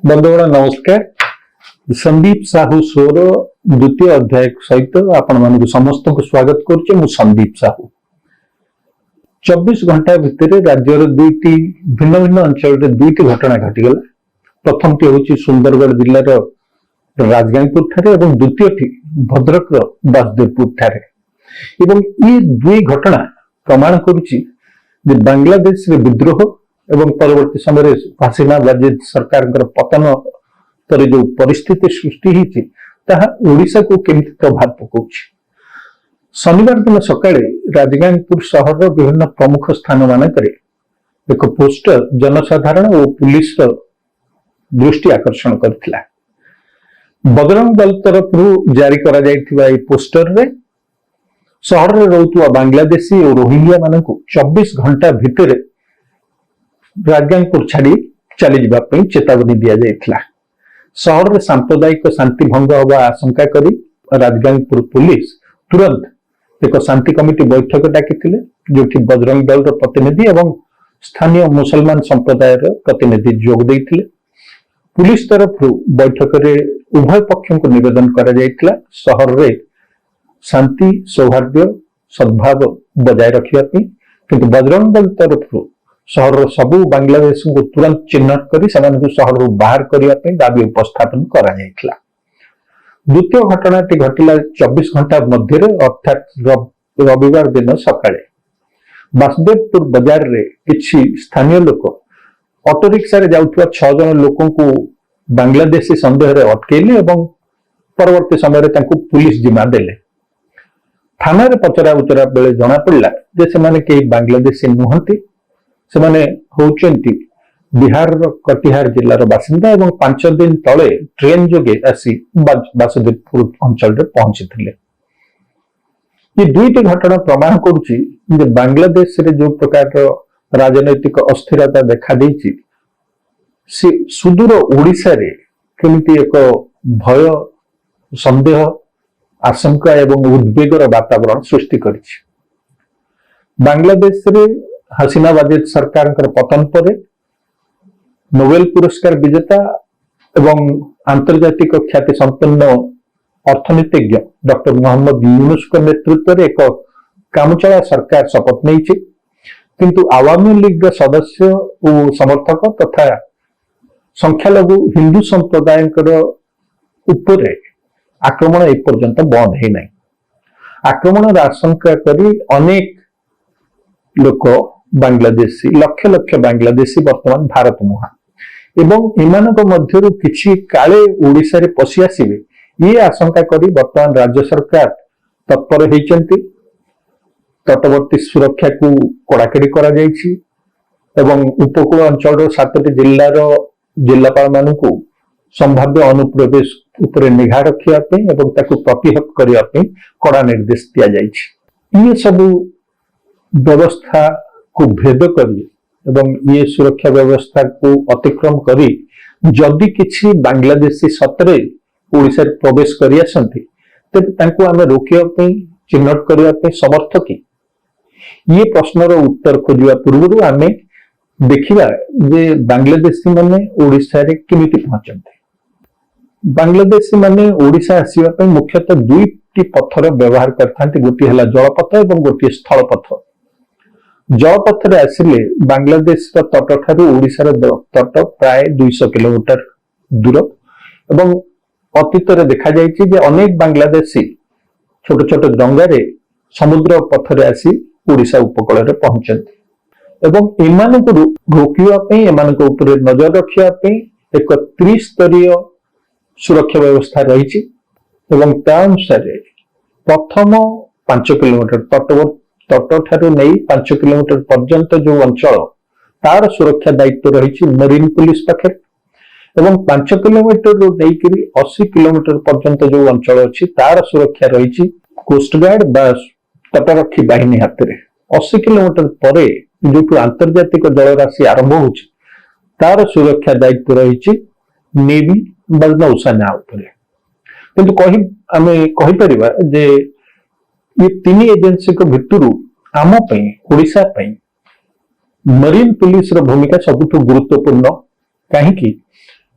बंधुगण नमस्कार। संदीप साहू शोर द्वितीय अध्याय सहित आपण मानक समस्त को स्वागत करुचे। मु संदीप साहू 24 घंटा भितर राज्यर दुईटी भिन्न भिन्न अंचल दुईटी घटना घटीगला। प्रथम टी होची सुंदरगढ़ जिल्लार राजगांगपुर ठारे एवं द्वितीय भद्रक वासुदेवपुर ठारे। एवं ये दुई घटना प्रमाण करुची जे बांग्लादेश रे विद्रोह एवं परवर्ती समय हसीना वाजेद सरकार पतन पर जो परिस्थिति सृष्टि होती ओडिशा को केमिति प्रभाव पकाउछि। शनिवार दिन सकाळे राजगांगपुर सहर विभिन्न प्रमुख स्थान मानकरे एक पोस्टर जनसाधारण और पुलिस दृष्टि आकर्षण करथिला। बजरंग दल तरफ जारी करा जायथिबा ए पोस्टर रे सहर रे रहउतुवा बांग्लादेशी और रोहिंग्या मानकु 24 घंटा भितर राजगांगपुर छाड़ी चली जावाई चेतावनी दि जाइथिला। सहर में सांप्रदायिक शांति भंग होगा आशंका करी राजगांगपुर पुलिस तुरंत एक शांति कमिटी बैठक डाकिथिले, जोठी बजरंग दल प्रतिनिधि एवं स्थानीय मुसलमान संप्रदाय प्रतिनिधि जोग देइथिले। पुलिस तरफ बैठक रे उभय पक्षों को निवेदन करा जाइथिला सहर रे शांति सौहार्द सद्भाव बजाय रखिया किंतु बजरंग दल तरफ सहर सबू बांग्लादेश को तुरंत चिन्हट कर सहर बाहर करने दाबी उपस्थापन करा जायथिला। द्वितीय घटनाटी घटिला 24 घंटा मध्य अर्थात रविवार दिन सकाळे वासुदेवपुर बाजार रे किछि स्थानीय लोक ऑटो रिक्शा रे जाउथुवा 6 जन लोकों को बांग्लादेशी संदेह रे अटकेले एवं परवर्ती समय तांको पुलिस जिम्मा देले। थाना रे पचरा उचरा बेले जଣା पड़ला जे सेमाने केही बांग्लादेशी नुहंती, सेमाने होचंती बिहार कटिहार जिल्लार बासिंदा एवं 5 दिन तले ट्रेन जोगे आसी वासुदेवपुर अंचल रे पहुंची थिले। ये दुईटी घटना प्रमाण करुची जे बांग्लादेश रे जो प्रकार राजनैतिक अस्थिरता देखा देइची से सुदूर ओडिशा रे केमिति एक भय संदेह आशंका एवं उद्वेगर वातावरण सृष्टि करिछि। बांग्लादेश रे हसीना वाजेद सरकार पतन पर नोबेल पुरस्कार विजेता एवं आंतर्जातिक ख्याति संपन्न अर्थनीतिज्ञ डॉक्टर मोहम्मद यूनुस नेतृत्व में एक कामचला सरकार शपथ नहीं, किंतु आवामी लीग सदस्य और समर्थक तथा संख्यालघु हिंदू संप्रदाय उपरे आक्रमण एपर्यंत बंद है नहीं। आक्रमण आशंका करी अनेक लोक बांग्लादेशी लक्ष लक्ष बांग्लादेशी वर्तमान भारत मुहा एवं इमानक मध्यरु किछि काले ओडिशा रे पसि आसीबे ये आशंका करी वर्तमान राज्य सरकार तत्पर हेचंती। तटवर्ती सुरक्षा को कड़ाकड़ी करा जायछि एवं उपकूल अंचल 7टी जिल्लार जिल्लापाल मानकु संभाव्य अनुप्रवेश उपरे निघा रखिया पे एवं ताकु प्रतिहत करिया पे कड़ा निर्देश दिया जायछि। ये सब व्यवस्था को भेद करी एवं ये सुरक्षा व्यवस्था को अतिक्रम करी जदि किछि बांग्लादेशी सतरे ओडिशा प्रवेश करि आसंती तब तांको आमे रोकिया पे चिन्हट करिया पे समर्थ कि ये प्रश्नर उत्तर खोजिया पूर्व आमे देखिबा जे बांग्लादेशी माने ओडिशा रे केमिति पहुंचंती। बांग्लादेशी माने ओडिशा आसीबा पे मुख्यतः दुईटी पथर व्यवहार करथांती, गोटी हला जलपथ एवं गोटी स्थल पथ। जलपथ रे आसिले बांग्लादेश तट ठारू ओडिशा तट प्राय 200 किलोमीटर दूर एवं अतीत रे देखा जायछि जे अनेक बांग्लादेशी छोट छोट डंगा रे समुद्र पथ रे आसी ओडिशा उपकूल रे पहुंचंती एवं एमानक रोकिया पे एमानक ऊपर नजर रखिया पे एक त्रिस्तरीय सुरक्षा व्यवस्था रही एवं ता अनुसार प्रथम 5 किलोमीटर तट ठारू नहीं 5 किलोमीटर पर्यंत जो अंचल तार सुरक्षा दायित्व रही मरीन पुलिस पाखे एवं 5 किलोमीटर नहीं 80 किलोमीटर पर्यंत जो अंचल अच्छी तार सुरक्षा रही कोस्टगार्ड बा तटरक्षी बाहिनी हाथ में। 80 किलोमीटर पर जो आंतर्जातिक जलराशि आरंभ हो तार सुरक्षा दायित्व रही नेवी बा नौसेना उपरे। किंतु कही परिबा जे ये तीन एजेंसी को भितरु आम पई ओडिशा पई मरीन पुलिस रो भूमिका सबुठ गुरुत्वपूर्ण कहीं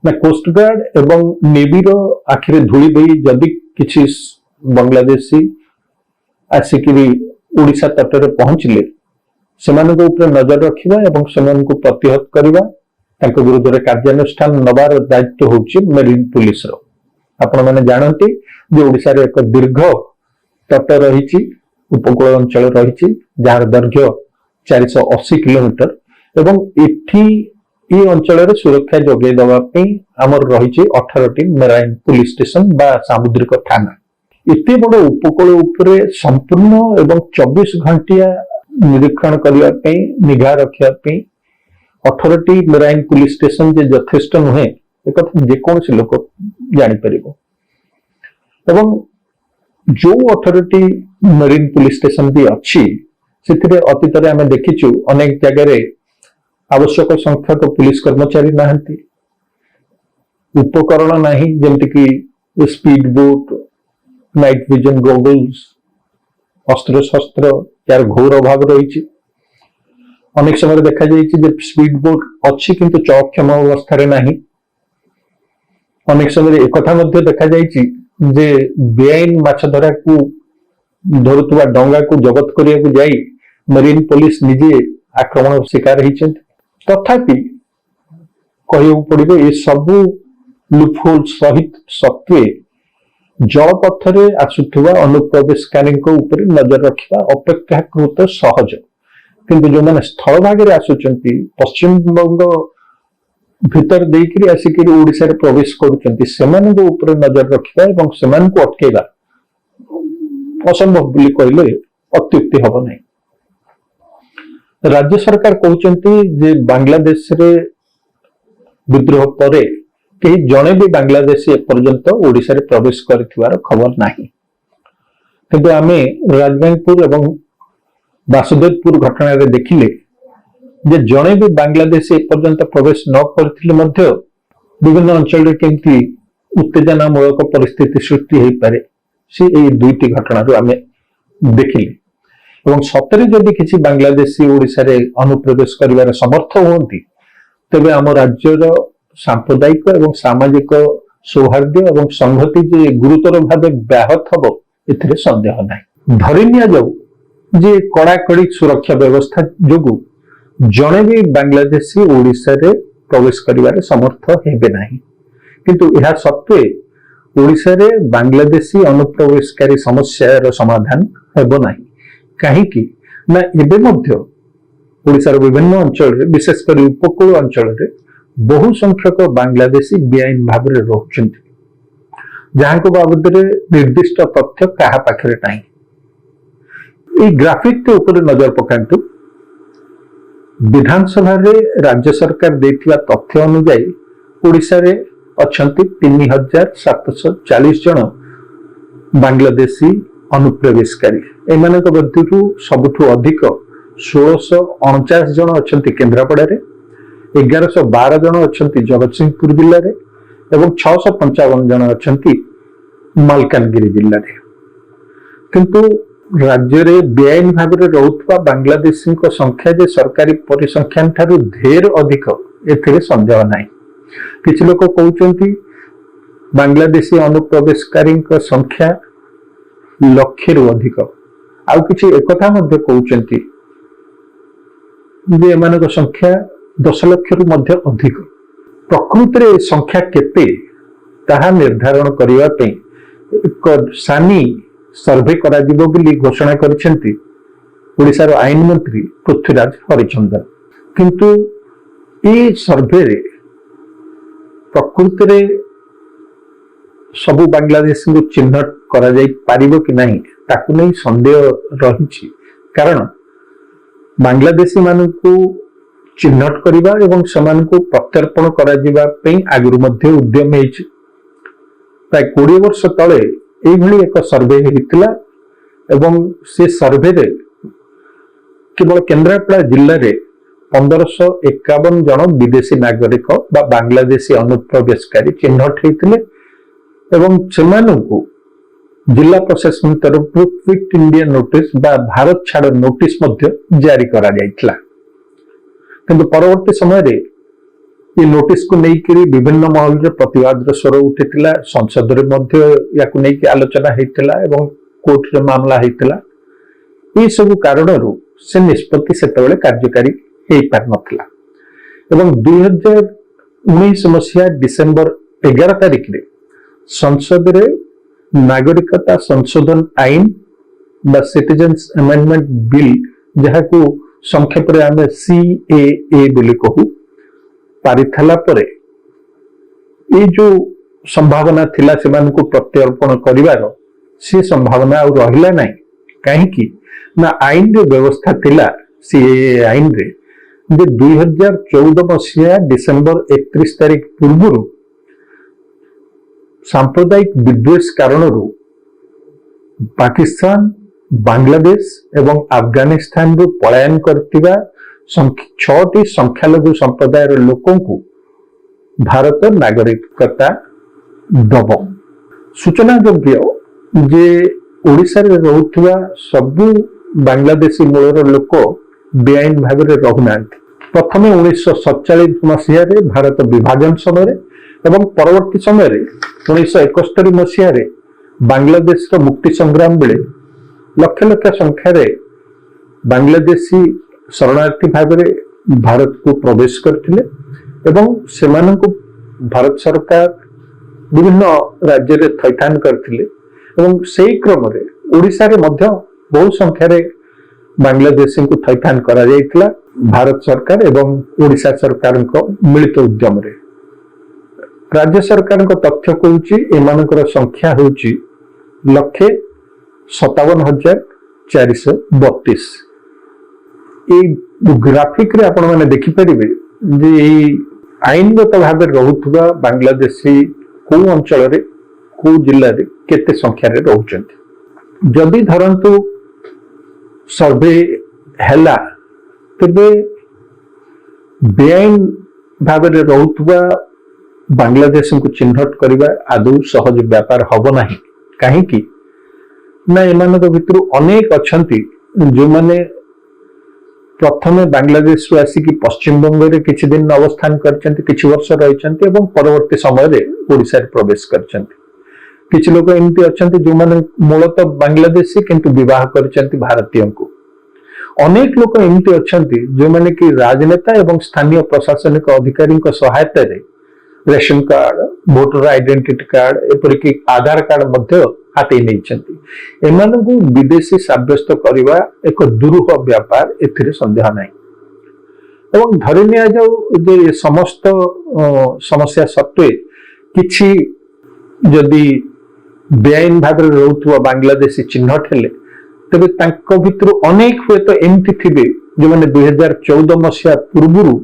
ନା କୋଷ୍ଟଗାର୍ଡ ଏବଂ ନେଭିର ଆଖିରେ ଧୂଳି ଦେଇ ଯଦି କିଛି ବାଂଲାଦେଶୀ ଆସିକିରି ଓଡ଼ିଶା ତଟରେ ପହଞ୍ଚିଲେ ସେମାନଙ୍କ ଉପରେ ନଜର ରଖିବା ଏବଂ ସେମାନଙ୍କୁ ପ୍ରତିହତ କରିବା, ତାଙ୍କ ବିରୁଦ୍ଧରେ କାର୍ଯ୍ୟାନୁଷ୍ଠାନ ନେବାର ଦାୟିତ୍ୱ ହେଉଛି ମେରିନ ପୁଲିସର। ଆପଣମାନେ ଜାଣନ୍ତି ଯେ ଓଡ଼ିଶାରେ ଏକ ଦୀର୍ଘ ତଟ ରହିଛି, ଉପକୂଳ ଅଞ୍ଚଳ ରହିଛି, ଯାହାର ଦୈର୍ଘ୍ୟ 480 କିଲୋମିଟର ଏବଂ ଏଠି এই ଅଞ୍ଚଳରେ ସୁରକ୍ଷା ଯୋଗାଇ ଦେବା ପାଇଁ ଆମର ରହିଛି 18ଟି ମେରାଇନ ପୁଲିସ ଷ୍ଟେସନ ବା ସାମୁଦ୍ରିକ ଥାନା। ଏତେ ବଡ଼ ଉପକୂଳ ଉପରେ ସମ୍ପୂର୍ଣ୍ଣ ଏବଂ 24 ଘଣ୍ଟିଆ ନିରୀକ୍ଷଣ କରିବା ପାଇଁ, ନିଘା ରଖିବା ପାଇଁ 18ଟି ମେରାଇନ ପୁଲିସ ଷ୍ଟେସନ ଯେ ଯଥେଷ୍ଟ ନୁହେଁ ଏକଥା ଯେକୌଣସି ଲୋକ ଜାଣିପାରିବ। ଏବଂ ଯୋଉ 18ଟି ମେରିନ ପୁଲିସ ଷ୍ଟେସନ ବି ଅଛି ସେଥିରେ ଅତୀତରେ ଆମେ ଦେଖିଛୁ ଅନେକ ଜାଗାରେ ଆବଶ୍ୟକ ସଂଖ୍ୟକ ପୁଲିସ କର୍ମଚାରୀ ନାହାନ୍ତି, ଉପକରଣ ନାହିଁ, ଯେମିତିକି speed boat, night vision goggles, ଅସ୍ତ୍ରଶସ୍ତ୍ର ଯାର ଘୋର ଅଭାବ ରହିଛି। ଅନେକ ସମୟରେ ଦେଖାଯାଇଛି ଯେ ସ୍ପିଡ ବୋଟ ଅଛି କିନ୍ତୁ ଚଳକ୍ଷମ ଅବସ୍ଥାରେ ନାହିଁ। ଅନେକ ସମୟରେ ଏକଥା ମଧ୍ୟ ଦେଖାଯାଇଛି ଯେ ବେଆଇନ ମାଛ ଧରାକୁ ଧରୁଥିବା ଡଙ୍ଗାକୁ ଜବତ କରିବାକୁ ଯାଇ ମେରିନ ପୋଲିସ ନିଜେ ଆକ୍ରମଣର ଶିକାର ହେଇଛନ୍ତି। ତଥାପି କହିବାକୁ ପଡିବ ଏସବୁ ଲୁପହୋଲ ସତ୍ତ୍ୱେ ଜଳପଥରେ ଆସୁଥିବା ଅନୁପ୍ରବେଶକାରୀଙ୍କ ଉପରେ ନଜର ରଖିବା ଅପେକ୍ଷାକୃତ ସହଜ, କିନ୍ତୁ ଯେଉଁମାନେ ସ୍ଥଳ ଭାଗରେ ଆସୁଛନ୍ତି, ପଶ୍ଚିମବଙ୍ଗ ଭିତର ଦେଇକରି ଆସିକରି ଓଡ଼ିଶାରେ ପ୍ରବେଶ କରୁଛନ୍ତି, ସେମାନଙ୍କ ଉପରେ ନଜର ରଖିବା ଏବଂ ସେମାନଙ୍କୁ ଅଟକେଇବା ଅସମ୍ଭବ ବୋଲି କହିଲେ ଅତ୍ୟୁକ୍ତି ହେବ ନାହିଁ। ରାଜ୍ୟ ସରକାର କହୁଛନ୍ତି ଯେ ବାଂଲାଦେଶରେ ବିଦ୍ରୋହ ପରେ କେହି ଜଣେ ବି ବାଂଲାଦେଶୀ ଏପର୍ଯ୍ୟନ୍ତ ଓଡ଼ିଶାରେ ପ୍ରବେଶ କରିଥିବାର ଖବର ନାହିଁ। କିନ୍ତୁ ଆମେ ରାଜଗାଙ୍ଗପୁର ଏବଂ ବାସୁଦେବପୁର ଘଟଣାରେ ଦେଖିଲେ ଯେ ଜଣେ ବି ବାଂଲାଦେଶୀ ଏପର୍ଯ୍ୟନ୍ତ ପ୍ରବେଶ ନ କରିଥିଲେ ମଧ୍ୟ ବିଭିନ୍ନ ଅଞ୍ଚଳରେ କେମିତି ଉତ୍ତେଜନାମୂଳକ ପରିସ୍ଥିତି ସୃଷ୍ଟି ହେଇପାରେ ସେ ଏହି ଦୁଇଟି ଘଟଣାରୁ ଆମେ ଦେଖିଲେ। ଏବଂ ସତରେ ଯଦି କିଛି ବାଂଲାଦେଶୀ ଓଡ଼ିଶାରେ ଅନୁପ୍ରବେଶ କରିବାରେ ସମର୍ଥ ହୁଅନ୍ତି ତେବେ ଆମ ରାଜ୍ୟର ସାମ୍ପ୍ରଦାୟିକ ଏବଂ ସାମାଜିକ ସୌହାର୍ଦ୍ଦ୍ୟ ଏବଂ ସଂହତି ଯେ ଗୁରୁତର ଭାବେ ବ୍ୟାହତ ହେବ ଏଥିରେ ସନ୍ଦେହ ନାହିଁ। ଧରି ନିଆଯାଉ ଯେ କଡ଼ାକଡ଼ି ସୁରକ୍ଷା ବ୍ୟବସ୍ଥା ଯୋଗୁଁ ଜଣେ ବି ବାଂଲାଦେଶୀ ଓଡ଼ିଶାରେ ପ୍ରବେଶ କରିବାରେ ସମର୍ଥ ହେବେ ନାହିଁ, କିନ୍ତୁ ଏହା ସତ୍ତ୍ୱେ ଓଡ଼ିଶାରେ ବାଂଲାଦେଶୀ ଅନୁପ୍ରବେଶକାରୀ ସମସ୍ୟାର ସମାଧାନ ହେବ ନାହିଁ। କାହିଁକି ନା ଏବେ ମଧ୍ୟ ଓଡ଼ିଶାର ବିଭିନ୍ନ ଅଞ୍ଚଳରେ ବିଶେଷ କରି ଉପକୂଳ ଅଞ୍ଚଳରେ ବହୁ ସଂଖ୍ୟକ ବାଂଲାଦେଶୀ ବେଆଇନ ଭାବରେ ରହୁଛନ୍ତି, ଯାହାଙ୍କ ବାବଦରେ ନିର୍ଦ୍ଦିଷ୍ଟ ତଥ୍ୟ କାହା ପାଖରେ ନାହିଁ। এই ଗ୍ରାଫିକଟି ଉପରେ ନଜର ପକାନ୍ତୁ। ବିଧାନସଭାରେ ରାଜ୍ୟ ସରକାର ଦେଇଥିବା ତଥ୍ୟ ଅନୁଯାୟୀ ଓଡ଼ିଶାରେ ଅଛନ୍ତି 3740 ଜଣ ବାଂଲାଦେଶୀ ଅନୁପ୍ରବେଶକାରୀ। ଏମାନଙ୍କ ମଧ୍ୟରୁ ସବୁଠୁ ଅଧିକ 1649 ଜଣ ଅଛନ୍ତି କେନ୍ଦ୍ରାପଡ଼ାରେ, 1112 ଜଣ ଅଛନ୍ତି ଜଗତସିଂହପୁର ଜିଲ୍ଲାରେ ଏବଂ 655 ଜଣ ଅଛନ୍ତି ମାଲକାନଗିରି ଜିଲ୍ଲାରେ। କିନ୍ତୁ ରାଜ୍ୟରେ ବେଆଇନ ଭାବରେ ରହୁଥିବା ବାଂଲାଦେଶୀଙ୍କ ସଂଖ୍ୟା ଯେ ସରକାରୀ ପରିସଂଖ୍ୟାନ ଠାରୁ ଢେର ଅଧିକ ଏଥିରେ ସନ୍ଦେହ ନାହିଁ। କିଛି ଲୋକ କହୁଛନ୍ତି ବାଂଲାଦେଶୀ ଅନୁପ୍ରବେଶକାରୀଙ୍କ ସଂଖ୍ୟା ଲକ୍ଷେରୁ ଅଧିକ, ଆଉ କିଛି ଏକଥା ମଧ୍ୟ କହୁଛନ୍ତି ଯେ ଏମାନଙ୍କ ସଂଖ୍ୟା 10 ଲକ୍ଷରୁ ମଧ୍ୟ ଅଧିକ। ପ୍ରକୃତରେ ଏ ସଂଖ୍ୟା କେତେ ତାହା ନିର୍ଦ୍ଧାରଣ କରିବା ପାଇଁ ଏକ ସାନି ସର୍ଭେ କରାଯିବ ବୋଲି ଘୋଷଣା କରିଛନ୍ତି ଓଡ଼ିଶାର ଆଇନ ମନ୍ତ୍ରୀ ପୃଥ୍ୱୀରାଜ ହରିଚନ୍ଦନ। କିନ୍ତୁ এই ସର୍ଭେରେ ପ୍ରକୃତରେ ସବୁ ବାଂଲାଦେଶୀଙ୍କୁ ଚିହ୍ନଟ କରାଯାଇ ପାରିବ କି ନାହିଁ ତାକୁ ନେଇ ସନ୍ଦେହ ରହିଛି, କାରଣ ବାଂଲାଦେଶୀ ମାନଙ୍କୁ ଚିହ୍ନଟ କରିବା ଏବଂ ସେମାନଙ୍କୁ ପ୍ରତ୍ୟର୍ପଣ କରାଯିବା ପାଇଁ ଆଗରୁ ମଧ୍ୟ ଉଦ୍ୟମ ହେଇଛି। ପ୍ରାୟ 20 ବର୍ଷ ତଳେ এইଭଳି ଏକ ସର୍ଭେ ହେଇଥିଲା ଏବଂ ସେ ସର୍ଭେରେ କେବଳ କେନ୍ଦ୍ରାପଡ଼ା ଜିଲ୍ଲାରେ 1551 ଜଣ ବିଦେଶୀ ନାଗରିକ ବା ବାଂଲାଦେଶୀ ଅନୁପ୍ରବେଶକାରୀ ଚିହ୍ନଟ ହେଇଥିଲେ ଏବଂ ସେମାନଙ୍କୁ ଜିଲ୍ଲା ପ୍ରଶାସନ ତରଫରୁ କ୍ୱିଟ୍ ଇଣ୍ଡିଆ ନୋଟିସ ବା ଭାରତ ଛାଡ଼ ନୋଟିସ ମଧ୍ୟ ଜାରି କରାଯାଇଥିଲା। କିନ୍ତୁ ପରବର୍ତ୍ତୀ ସମୟରେ ये नोटिस को लेकर विभिन्न महल रे प्रतिवाद स्वर उठिथिला, संसद रे मध्य याकु लेकर आलोचना हेतिला एवं कोर्ट रे मामला हेतिला। ये सब कारणरू से निष्पत्ति सेतबेले कार्यकारी हेई पार नथिला एवं 2019 मसीहा डिसेंबर 11 तारिख रे संसद रे नागरिकता संशोधन आईन बा सिटीजन्स अमेंडमेंट बिल जहाकू संक्षेप रे आमे सीएए बोली कहू पारिथला परे ये जो संभावना थिला सेमान को प्रत्यर्पण करिवार से संभावना और रहिला नहीं। काहेकि ना आईन रे व्यवस्था थिला सीएए आईन रे जे 2014 मसीहा डिसेंबर 31 तारिख पूर्व सांप्रदायिक विद्वेष कारणरू पाकिस्तान, बांग्लादेश एवं अफगानिस्तान रु पलायन करथिबा 6टी संख्यालघु संप्रदायर लोकों को भारत नागरिकता दब। सूचना योग्य जे ओडिशा रे रहुथिबा सबु बांग्लादेशी मूलर लोक बेआईन भाव में रहुनांती। प्रथमे 1947 मसीह भारत विभाजन समय एवं परवर्ती समय 1971 मसीह बांग्लादेश मुक्ति संग्राम बेले लक्ष लक्ष संख्यार बांग्लादेशी शरणार्थी भाव में भारत को प्रवेश करथिले एवं सेमानंकु भारत सरकार विभिन्न राज्य रे थैथान करथिले एवं सेही क्रम रे ओडिशा रे मध्य बहु संख्यार बांग्लादेशी को थैथान करा जायतिला भारत सरकार एवं ओडिशा सरकार मिलित उद्यम रे। राज्य सरकार तथ्य कहूची एमानकर संख्या होची 1,57,432। ये ग्राफिक रे आपण माने देखि परिबे जे आईनगत भाव रहुथुबा बांग्लादेशी को अंचल रे को जिल्ला रे केते संख्या रे रहउचंती। जदि धरंतु सर्वे हैला तबे बेआईन भाव में रहुथुबा बांग्लादेश को चिन्हट करबा आदौ सहज व्यापार हब नाही। काहेकि ना एमानक भितरु अनेक अछंती जो माने प्रथमे बांग्लादेश रु आसिकी पश्चिम बंग रे किछि दिन अवस्थान करचंती, किछि वर्ष रहिचंती एवं परवर्ती समय रे ओडिसा रे प्रवेश करचंती। किछि लोक एमती अछंती जो माने मूलतः बांग्लादेशी किंतु विवाह करचंती भारतीय को। अनेक लोक एमती अछंती जो माने कि राजनेता एवं स्थानीय प्रशासनिक अधिकारी सहायता रे ration card, voter identity card एपरिक आधार कार्ड मध्य हाथी नहीं। एमानकु विदेशी साब्यस्त करवा एक दुरूह व्यापार एथिरे संदेह नहीं। एवं धरि निया जाऊ जे समस्त समस्या सत्वे किछि जदि बेआईन भाव में रहुथुवा बांग्लादेशी चिन्हट हेले तबे तांको भितरु अनेक हुए तो एमती थिबे जो माने 2014 मसीहा पूर्वरु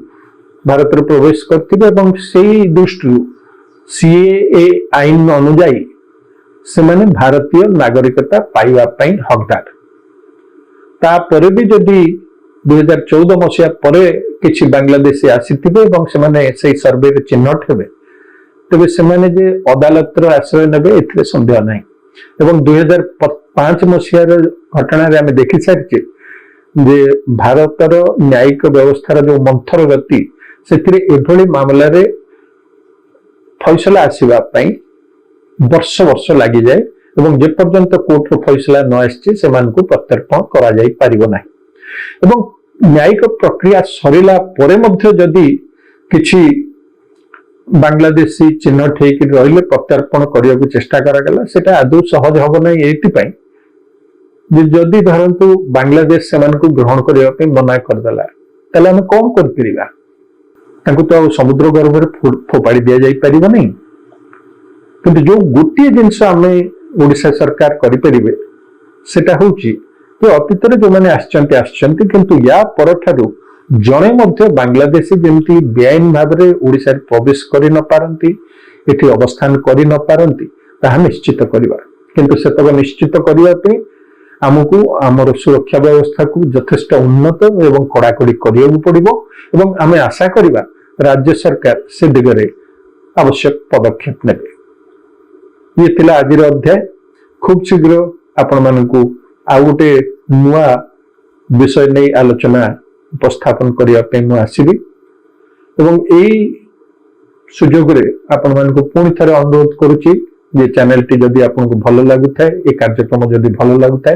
भारत रे प्रवेश करथिबे एवं सेही दृष्टि सीएए आईन अनुसार से माने भारतीय नागरिकता पाइबा पई हकदार। तापरे भी जदि 2014 मसीहा परे किछि बांग्लादेशी आसीथिबे एवं से माने सेही सर्वे रे चिन्हट हेबे तबे से माने जे अदालत रो आश्रय नेबे एथिरे संदेह नाही। एवं 2005 मसीहा रे घटना रे हमें देखि सारिछे जे भारतर न्यायिक व्यवस्था जो मंथर गति सेथिरे एभली मामला रे फैसला आसीबा पई वर्ष वर्ष लागि जाए एवं जे पर्यंत कोर्ट रो फैसला न आछि सेमान को प्रत्यर्पण करा जाई परिबो नाही। एवं न्यायिक प्रक्रिया सरिला परे मध्य जदि किछि बांग्लादेशी चिन्हट हेकि रहिले प्रत्यर्पण करिया को चेष्टा करा गेला सेटा आदौ सहज हबो नै। एति पई जे जदि धरंतु बांग्लादेश सेमान को ग्रहण करिया पे मना कर देला तले हम कोन कर परिबा तांको तो समुद्र गर्भ रे फोपाड़ी दिया जाई परिबो नै। किंतु जो गोटे जिनस आम ओडिशा सरकार करि परिबे सेटा होउची जे अतीत रे जो माने आछंती किंतु या परठारु जणे मध्य बांग्लादेशी जेमती बेआईन भाव में ओडिशा रे प्रवेश करि न पारंती एठी अवस्थान करि न पारंती ताहा निश्चित करिबा। किंतु सेतक निश्चित करिया पे आमको आमर सुरक्षा व्यवस्था को यथेष्ट उन्नत एवं कड़ाकड़ी करिया पड़िबो एवं आमे आशा करिबा राज्य सरकार से दिगरे आवश्यक पदक्षेप नेबे। ये थिला आजिर अध्याय। खूब शीघ्र आपण मानकु आ गोटे नुआ विषय नै आलोचना उपस्थापन करिया पे मु आसीबी एवं एई सुजोग रे आपण मानको पुणी थरे अनुरोध करूची जे चैनल टी जदि आपनको भलो लागुथाय ए कार्यक्रम जदि भलो लागुथाय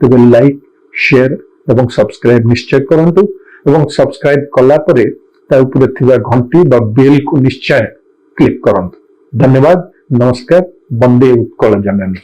तेबे लाइक शेयर एवं सब्सक्राइब निश्चय करंतु एवं सब्सक्राइब कला परे ता उपरे थिबा घंटी बा बेल को निश्चय क्लिक करंतु। धन्यवाद। नमस्कार। वंदे उत्कल जननी।